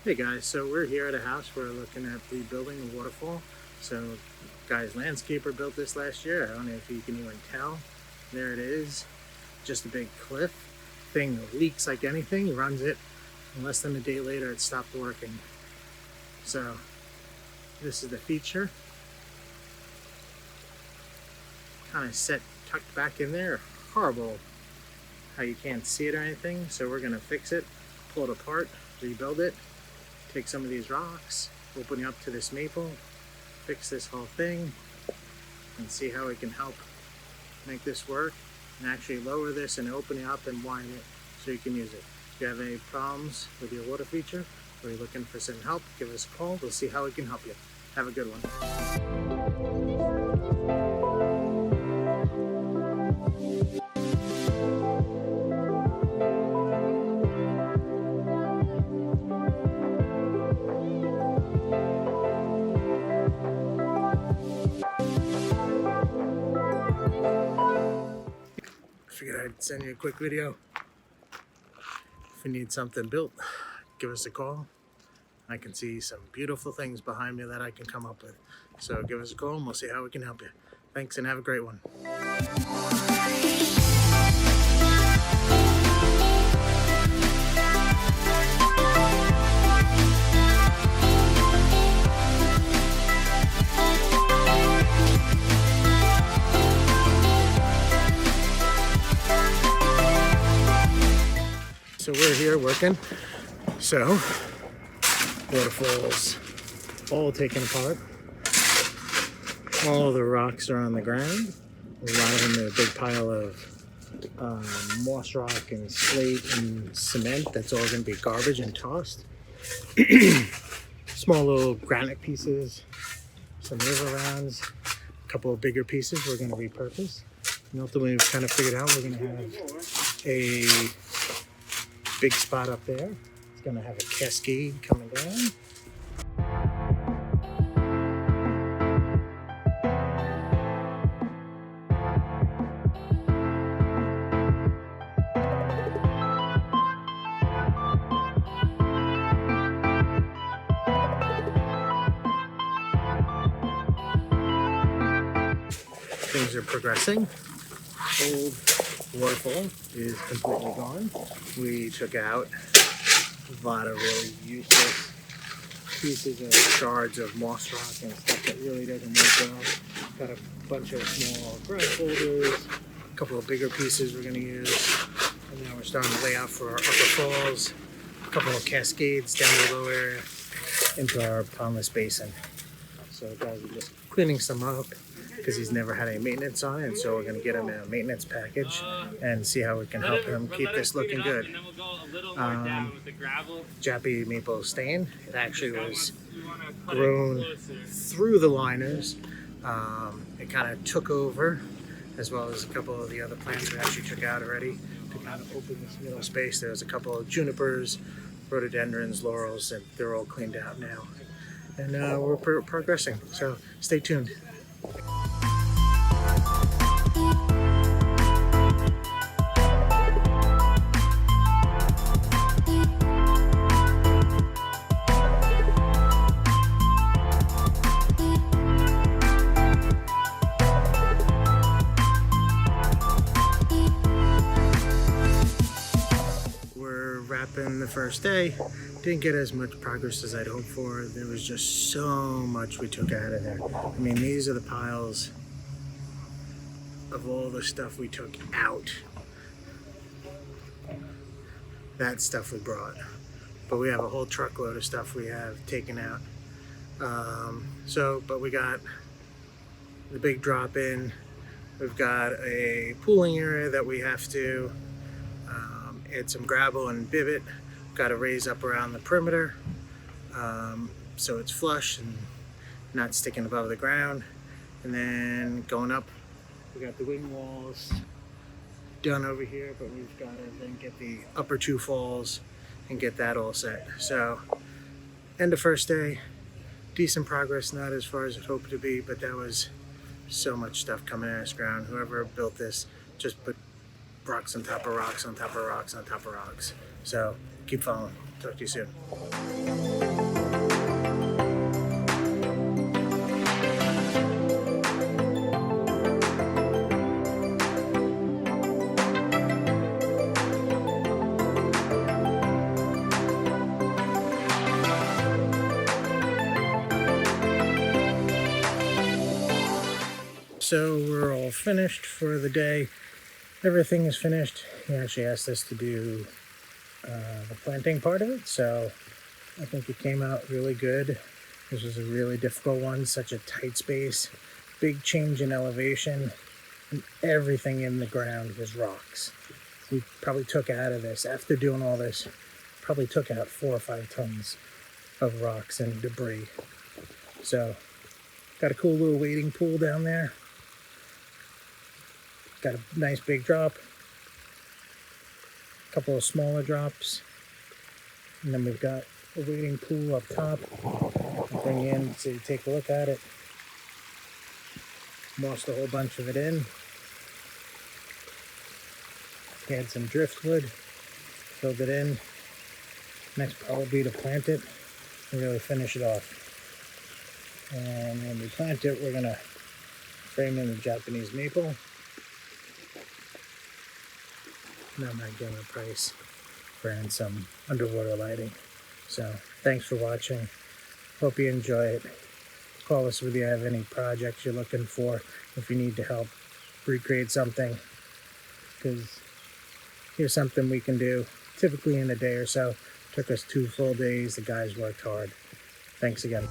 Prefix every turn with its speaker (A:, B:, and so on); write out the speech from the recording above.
A: Hey guys, so we're here at a house. We're looking at rebuilding a waterfall. So guy's landscaper built this last year. I don't know if you can even tell. There it is, just a big cliff. Thing leaks like anything. He runs it, and less than a day later it stopped working. So this is the feature. Kind of set tucked back in there. Horrible how you can't see it or anything. So we're gonna fix it, pull it apart, rebuild it. Take some of these rocks, open it up to this maple, fix this whole thing, and see how we can help make this work, and actually lower this and open it up and widen it so you can use it. If you have any problems with your water feature, or you're looking for some help, give us a call. We'll see how we can help you. Have a good one. Figured I'd send you a quick video. If you need something built, give us a call. I can see some beautiful things behind me that I can come up with. So give us a call and we'll see how we can help you. Thanks and have a great one. So we're here working. So waterfalls all taken apart. All the rocks are on the ground. A lot of them are a big pile of moss rock and slate and cement. That's all going to be garbage and tossed. Small little granite pieces, some river rounds, a couple of bigger pieces we're going to repurpose. And ultimately we've kind of figured out we're going to have a big spot up there. It's going to have a cascade coming down. Things are progressing. Old waterfall is completely gone. We took out a lot of really useless pieces of shards of moss rock and stuff that really doesn't work well. Got a bunch of small grass boulders, a couple of bigger pieces we're going to use, and now we're starting to lay out for our upper falls, a couple of cascades down the low area into our pondless basin. So guys are just cleaning some up, because he's never had any maintenance on it, and so we're going to get him a maintenance package and see how we can help him keep this looking good. Jappy maple stain. It actually was grown through the liners. It kind of took over, as well as a couple of the other plants we actually took out already to kind of open this middle space. There's a couple of junipers, rhododendrons, laurels, and they're all cleaned out now. And we're progressing, so stay tuned. We're wrapping the first day. Didn't get as much progress as I'd hoped for. There was just so much we took out of there. I mean, these are the piles of all the stuff we took out. That stuff we brought. But we have a whole truckload of stuff we have taken out. But we got the big drop in. We've got a pooling area that we have to add some gravel and bivet. Got to raise up around the perimeter so it's flush and not sticking above the ground. And then going up, we got the wing walls done over here, but we've got to then get the upper two falls and get that all set. So end of first day, decent progress, not as far as it hoped to be, but that was so much stuff coming out of this ground. Whoever built this just put rocks on top of rocks on top of rocks on top of rocks. So keep following. Talk to you soon. So we're all finished for the day. Everything is finished. He actually asked us to do the planting part of it, so I think it came out really good. This was a really difficult one, such a tight space, big change in elevation, and everything in the ground was rocks. We probably took out of this, after doing all this, probably took out 4 or 5 tons of rocks and debris. So got a cool little wading pool down there. Got a nice big drop, a couple of smaller drops, and then we've got a wading pool up top. I'll bring you in so you take a look at it. Mossed a whole bunch of it in. Had some driftwood, filled it in. Next part will be to plant it and really finish it off. And when we plant it, we're gonna frame in the Japanese maple. That might give them a price for adding some underwater lighting. So thanks for watching. Hope you enjoy it. Call us if you have any projects you're looking for, if you need to help recreate something, because here's something we can do typically in a day or so. Took us 2 full days. The guys worked hard. Thanks again.